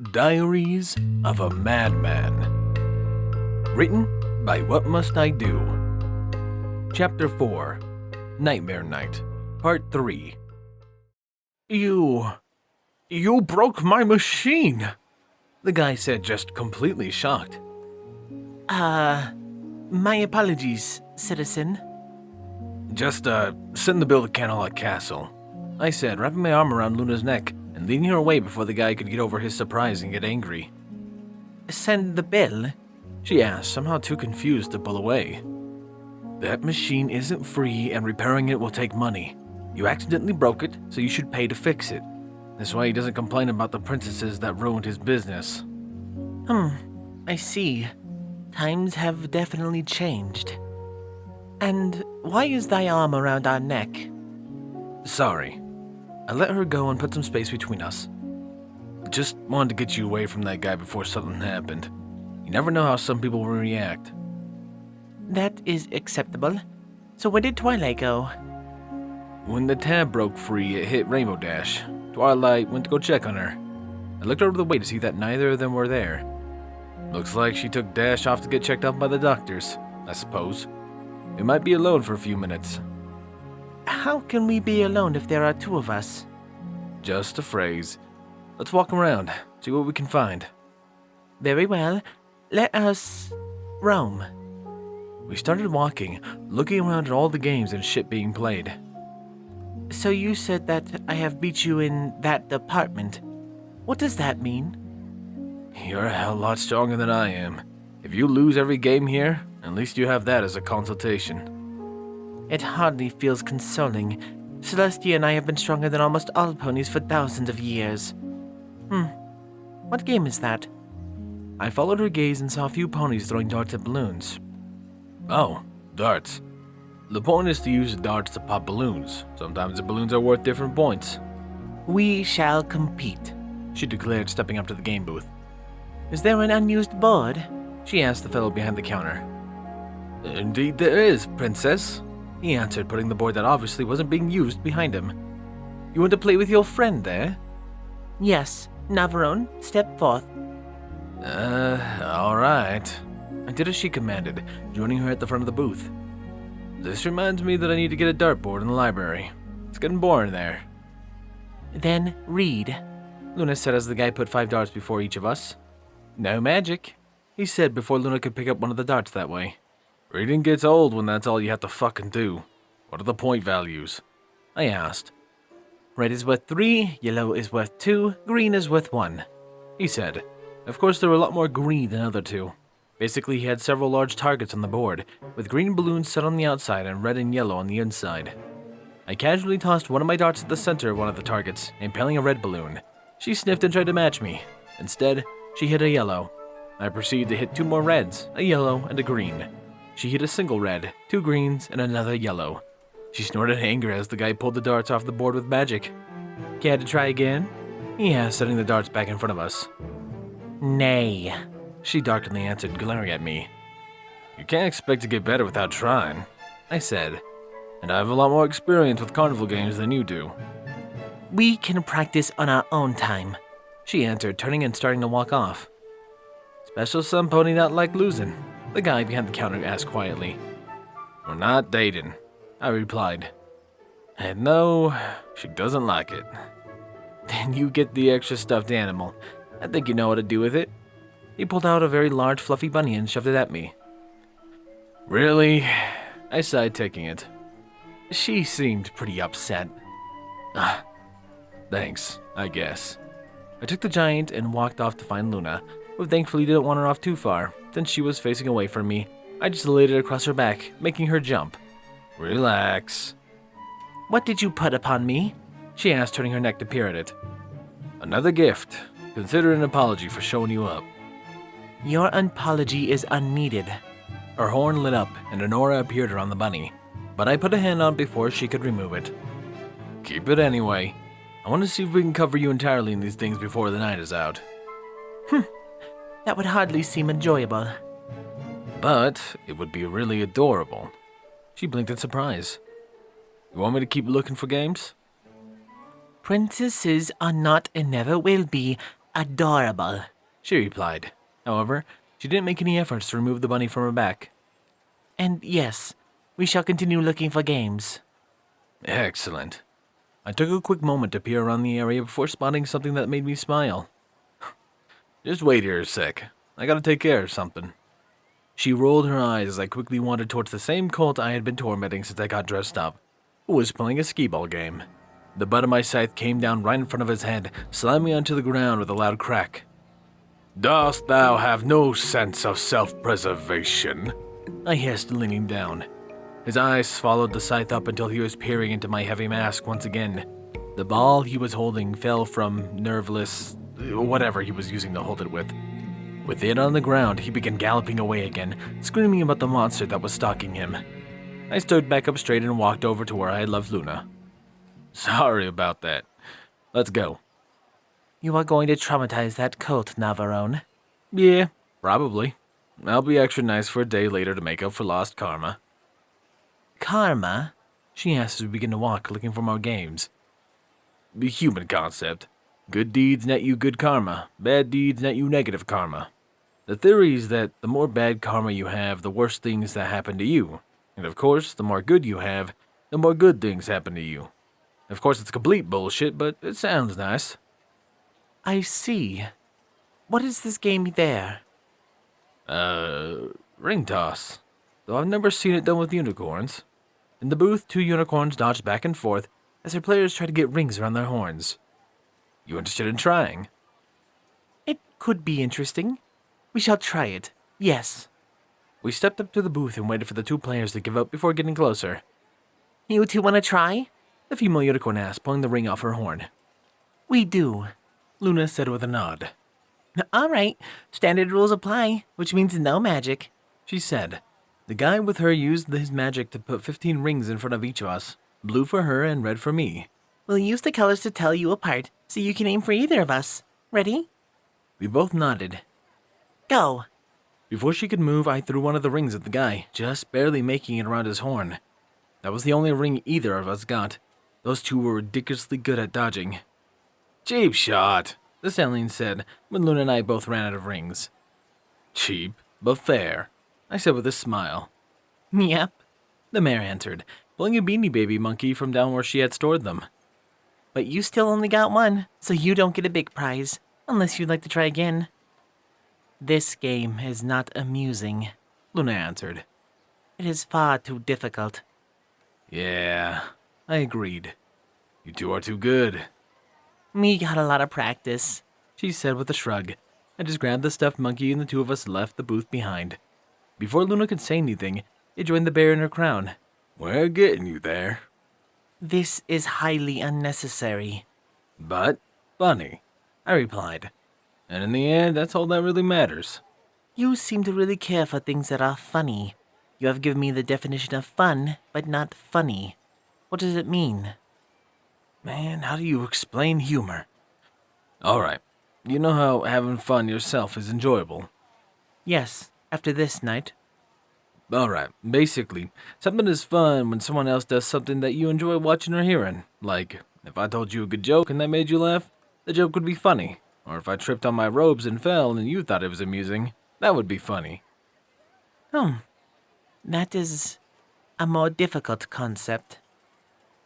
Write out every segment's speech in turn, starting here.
Diaries of a Madman. Written by What Must I Do? Chapter 4, Nightmare Night, Part 3. You broke my machine, the guy said, just completely shocked. My apologies, citizen. Just, send the bill to Candlelight Castle, I said, wrapping my arm around Luna's neck and leading her away before the guy could get over his surprise and get angry. Send the bill? She asked, somehow too confused to pull away. That machine isn't free and repairing it will take money. You accidentally broke it, so you should pay to fix it. That's why he doesn't complain about the princesses that ruined his business. I see. Times have definitely changed. And why is thy arm around our neck? Sorry. I let her go and put some space between us. Just wanted to get you away from that guy before something happened. You never know how some people will react. That is acceptable. So where did Twilight go? When the tab broke free, it hit Rainbow Dash. Twilight went to go check on her. I looked over the way to see that neither of them were there. Looks like she took Dash off to get checked out by the doctors, I suppose. We might be alone for a few minutes. How can we be alone if there are two of us? Just a phrase. Let's walk around, see what we can find. Very well. Let us roam. We started walking, looking around at all the games and shit being played. So you said that I have beat you in that department. What does that mean? You're a hell lot stronger than I am. If you lose every game here, at least you have that as a consultation. It hardly feels consoling. Celestia and I have been stronger than almost all ponies for thousands of years. What game is that? I followed her gaze and saw a few ponies throwing darts at balloons. Oh, darts. The point is to use the darts to pop balloons. Sometimes the balloons are worth different points. We shall compete, She declared, stepping up to the game booth. Is there an unused board? She asked the fellow behind the counter. Indeed there is, princess, he answered, putting the board that obviously wasn't being used behind him. You want to play with your friend there? Yes. Navarone, step forth. All right. I did as she commanded, joining her at the front of the booth. This reminds me that I need to get a dartboard in the library. It's getting boring there. Then read, Luna said as the guy put 5 darts before each of us. No magic, he said before Luna could pick up one of the darts that way. Reading gets old when that's all you have to fucking do. What are the point values? I asked. Red is worth 3, yellow is worth 2, green is worth 1, he said. Of course, there were a lot more green than other two. Basically, he had several large targets on the board, with green balloons set on the outside and red and yellow on the inside. I casually tossed one of my darts at the center of one of the targets, impaling a red balloon. She sniffed and tried to match me. Instead, she hit a yellow. I proceeded to hit 2 more reds, a yellow and a green. She hit a single red, 2 greens, and another yellow. She snorted in anger as the guy pulled the darts off the board with magic. Care to try again? He asked, setting the darts back in front of us. Nay, she darkly answered, glaring at me. You can't expect to get better without trying, I said. And I have a lot more experience with carnival games than you do. We can practice on our own time, she answered, turning and starting to walk off. Special some pony not like losing, the guy behind the counter asked quietly. We're not dating, I replied. And no, she doesn't like it. Then you get the extra stuffed animal. I think you know what to do with it. He pulled out a very large fluffy bunny and shoved it at me. Really? I sighed, taking it. She seemed pretty upset. Thanks, I guess. I took the giant and walked off to find Luna, who thankfully didn't want her off too far. Since she was facing away from me, I just laid it across her back, making her jump. Relax. What did you put upon me? She asked, turning her neck to peer at it. Another gift. Consider an apology for showing you up. Your apology is unneeded. Her horn lit up, and an aura appeared around the bunny, but I put a hand on it before she could remove it. Keep it anyway. I want to see if we can cover you entirely in these things before the night is out. That would hardly seem enjoyable. But it would be really adorable. She blinked in surprise. You want me to keep looking for games? Princesses are not and never will be Adorable. she replied. However, she didn't make any efforts to remove the bunny from her back. And yes, we shall continue looking for games. Excellent. I took a quick moment to peer around the area before spotting something that made me smile. Just wait here a sec. I gotta take care of something. She rolled her eyes as I quickly wandered towards the same cult I had been tormenting since I got dressed up, who was playing a skee-ball game. The butt of my scythe came down right in front of his head, slamming onto the ground with a loud crack. Dost thou have no sense of self-preservation? I hissed, leaning down. His eyes followed the scythe up until he was peering into my heavy mask once again. The ball he was holding fell from nerveless, whatever he was using to hold it with. With it on the ground, he began galloping away again, screaming about the monster that was stalking him. I stood back up straight and walked over to where I had left Luna. Sorry about that. Let's go. You are going to traumatize that colt, Navarone. Yeah, probably. I'll be extra nice for a day later to make up for lost karma. Karma? She asked as we begin to walk, looking for more games. The human concept. Good deeds net you good karma. Bad deeds net you negative karma. The theory is that the more bad karma you have, the worse things that happen to you. And of course, the more good you have, the more good things happen to you. Of course, it's complete bullshit, but it sounds nice. I see. What is this game there? Ring toss. Though I've never seen it done with unicorns. In the booth, 2 unicorns dodged back and forth as their players tried to get rings around their horns. You interested in trying? It could be interesting. We shall try it. Yes. We stepped up to the booth and waited for the 2 players to give up before getting closer. You two want to try? The female unicorn asked, pulling the ring off her horn. We do, Luna said with a nod. All right, standard rules apply, which means no magic, she said. The guy with her used his magic to put 15 rings in front of each of us, blue for her and red for me. We'll use the colors to tell you apart, so you can aim for either of us. Ready? We both nodded. Go. Before she could move, I threw one of the rings at the guy, just barely making it around his horn. That was the only ring either of us got. Those 2 were ridiculously good at dodging. Cheap shot, the stallion said, when Luna and I both ran out of rings. Cheap, but fair, I said with a smile. Yep, the mare answered, pulling a Beanie Baby monkey from down where she had stored them. But you still only got one, so you don't get a big prize, unless you'd like to try again. This game is not amusing, Luna answered. It is far too difficult. Yeah, I agreed. You 2 are too good. Me got a lot of practice, she said with a shrug. I just grabbed the stuffed monkey and the 2 of us left the booth behind. Before Luna could say anything, it joined the bear in her crown. We're getting you there. This is highly unnecessary. But funny, I replied. And in the end, that's all that really matters. You seem to really care for things that are funny. You have given me the definition of fun, but not funny. What does it mean? Man, how do you explain humor? Alright, you know how having fun yourself is enjoyable? Yes, after this night. Alright, basically, something is fun when someone else does something that you enjoy watching or hearing. Like, if I told you a good joke and that made you laugh, the joke would be funny. Or if I tripped on my robes and fell and you thought it was amusing, that would be funny. That is a more difficult concept.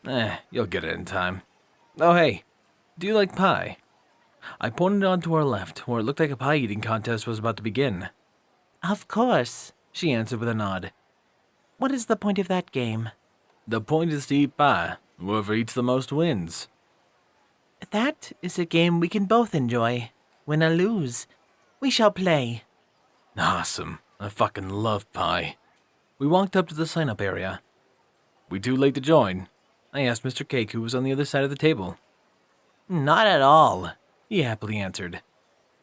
You'll get it in time. Oh hey, do you like pie? I pointed on to our left, where it looked like a pie eating contest was about to begin. Of course, she answered with a nod. What is the point of that game? The point is to eat pie. Whoever eats the most wins. That is a game we can both enjoy. Win or lose. We shall play. Awesome. I fucking love pie. We walked up to the sign-up area. We too late to join? I asked Mr. Cake, who was on the other side of the table. Not at all, he happily answered.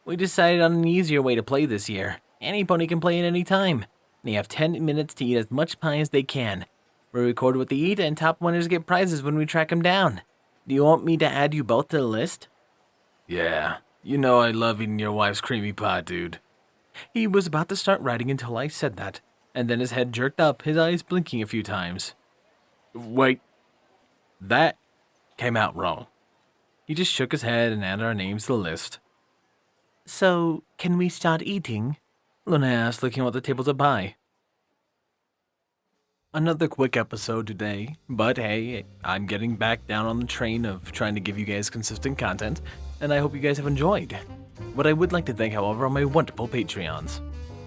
We decided on an easier way to play this year. Any pony can play at any time. They have 10 minutes to eat as much pie as they can. We record what they eat, and top winners get prizes when we track them down. Do you want me to add you both to the list? Yeah, you know I love eating your wife's creamy pie, dude. He was about to start writing until I said that, and then his head jerked up, his eyes blinking a few times. Wait. That came out wrong. He just shook his head and added our names to the list. So, can we start eating? Luna asked, looking at the tables of pie. Another quick episode today, but hey, I'm getting back down on the train of trying to give you guys consistent content, and I hope you guys have enjoyed. What I would like to thank, however, are my wonderful Patreons.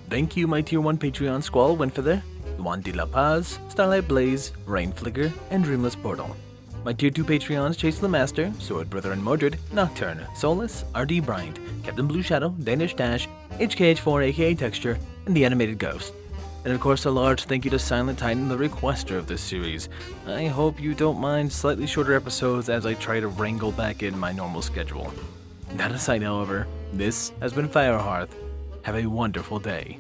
Thank you, my Tier 1 Patreon Squall, Windfeather, Juan de la Paz, Starlight Blaze, Rain Flicker, and Dreamless Portal. My Tier 2 Patreons Chase Lemaster, Sword Brother and Mordred, Nocturne, Solus, RD Bryant, Captain Blue Shadow, Danish Dash, HKH4 aka Texture, and The Animated Ghost. And of course, a large thank you to Silent Titan, the requester of this series. I hope you don't mind slightly shorter episodes as I try to wrangle back in my normal schedule. That aside, however, this has been Firehearth. Have a wonderful day.